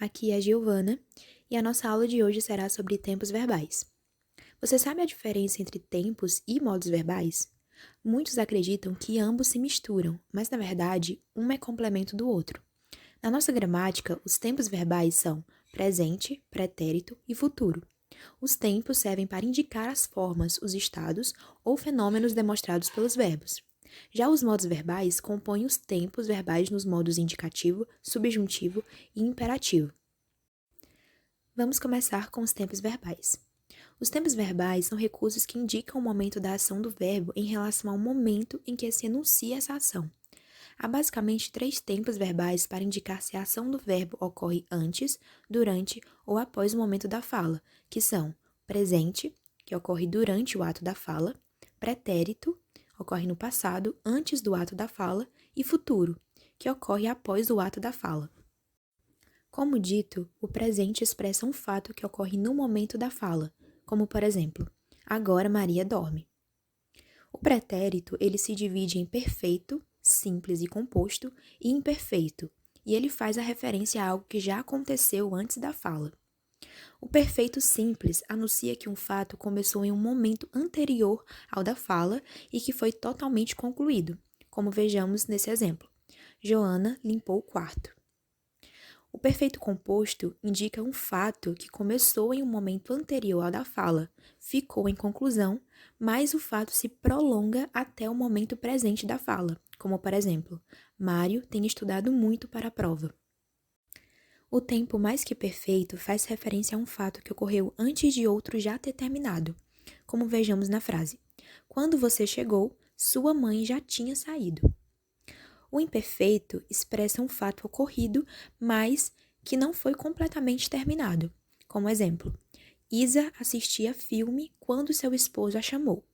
aqui é a Giovana e a nossa aula de hoje será sobre tempos verbais. Você sabe a diferença entre tempos e modos verbais? Muitos acreditam que ambos se misturam, mas na verdade, um é complemento do outro. Na nossa gramática, os tempos verbais são presente, pretérito e futuro. Os tempos servem para indicar as formas, os estados ou fenômenos demonstrados pelos verbos. Já os modos verbais compõem os tempos verbais nos modos indicativo, subjuntivo e imperativo. Vamos começar com os tempos verbais. Os tempos verbais são recursos que indicam o momento da ação do verbo em relação ao momento em que se enuncia essa ação. Há basicamente 3 tempos verbais para indicar se a ação do verbo ocorre antes, durante ou após o momento da fala, que são presente, que ocorre durante o ato da fala, pretérito, ocorre no passado, antes do ato da fala, e futuro, que ocorre após o ato da fala. Como dito, o presente expressa um fato que ocorre no momento da fala, como por exemplo, agora Maria dorme. O pretérito, ele se divide em perfeito, simples e composto, e imperfeito, e ele faz a referência a algo que já aconteceu antes da fala. O perfeito simples anuncia que um fato começou em um momento anterior ao da fala e que foi totalmente concluído, como vejamos nesse exemplo. Joana limpou o quarto. O perfeito composto indica um fato que começou em um momento anterior ao da fala, ficou em conclusão, mas o fato se prolonga até o momento presente da fala, como por exemplo, Mário tem estudado muito para a prova. O tempo mais que perfeito faz referência a um fato que ocorreu antes de outro já ter terminado, como vejamos na frase: quando você chegou, sua mãe já tinha saído. O imperfeito expressa um fato ocorrido, mas que não foi completamente terminado. Como exemplo, Isa assistia filme quando seu esposo a chamou.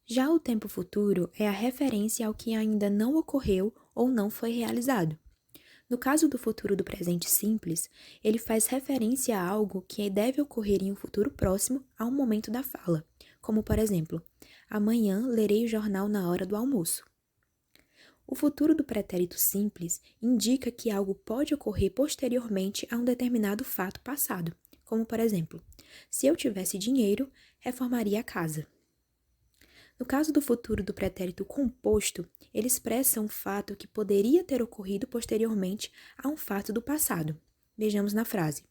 Já o tempo futuro é a referência ao que ainda não ocorreu ou não foi realizado. No caso do futuro do presente simples, ele faz referência a algo que deve ocorrer em um futuro próximo ao momento da fala, como por exemplo, amanhã lerei o jornal na hora do almoço. O futuro do pretérito simples indica que algo pode ocorrer posteriormente a um determinado fato passado, como por exemplo, se eu tivesse dinheiro, reformaria a casa. No caso do futuro do pretérito composto, ele expressa um fato que poderia ter ocorrido posteriormente a um fato do passado. Vejamos na frase: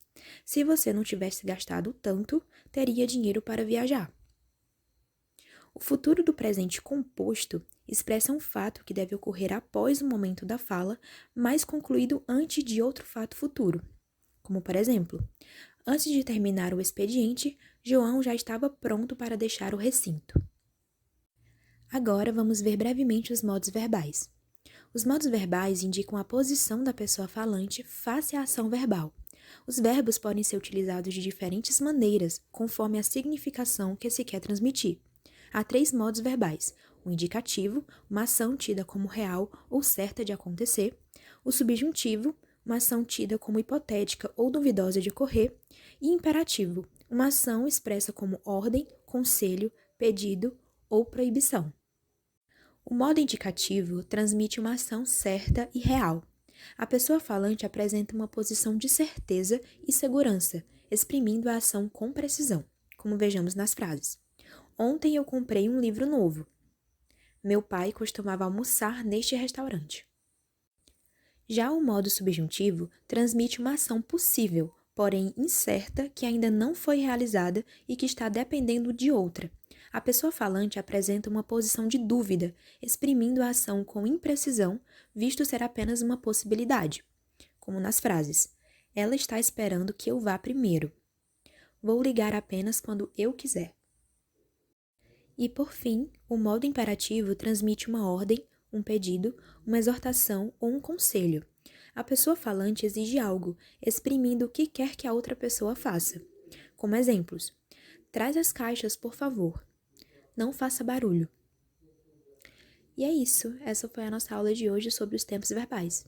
se você não tivesse gastado tanto, teria dinheiro para viajar. O futuro do presente composto expressa um fato que deve ocorrer após o momento da fala, mas concluído antes de outro fato futuro. Como, por exemplo, antes de terminar o expediente, João já estava pronto para deixar o recinto. Agora vamos ver brevemente os modos verbais. Os modos verbais indicam a posição da pessoa falante face à ação verbal. Os verbos podem ser utilizados de diferentes maneiras, conforme a significação que se quer transmitir. Há 3 modos verbais: o indicativo, uma ação tida como real ou certa de acontecer; o subjuntivo, uma ação tida como hipotética ou duvidosa de ocorrer; e imperativo, uma ação expressa como ordem, conselho, pedido ou proibição. O modo indicativo transmite uma ação certa e real. A pessoa falante apresenta uma posição de certeza e segurança, exprimindo a ação com precisão, como vejamos nas frases. Ontem eu comprei um livro novo. Meu pai costumava almoçar neste restaurante. Já o modo subjuntivo transmite uma ação possível, porém incerta, que ainda não foi realizada e que está dependendo de outra. A pessoa falante apresenta uma posição de dúvida, exprimindo a ação com imprecisão, visto ser apenas uma possibilidade, como nas frases: ela está esperando que eu vá primeiro. Vou ligar apenas quando eu quiser. E, por fim, o modo imperativo transmite uma ordem, um pedido, uma exortação ou um conselho. A pessoa falante exige algo, exprimindo o que quer que a outra pessoa faça. Como exemplos: traz as caixas, por favor. Não faça barulho. E é isso. Essa foi a nossa aula de hoje sobre os tempos verbais.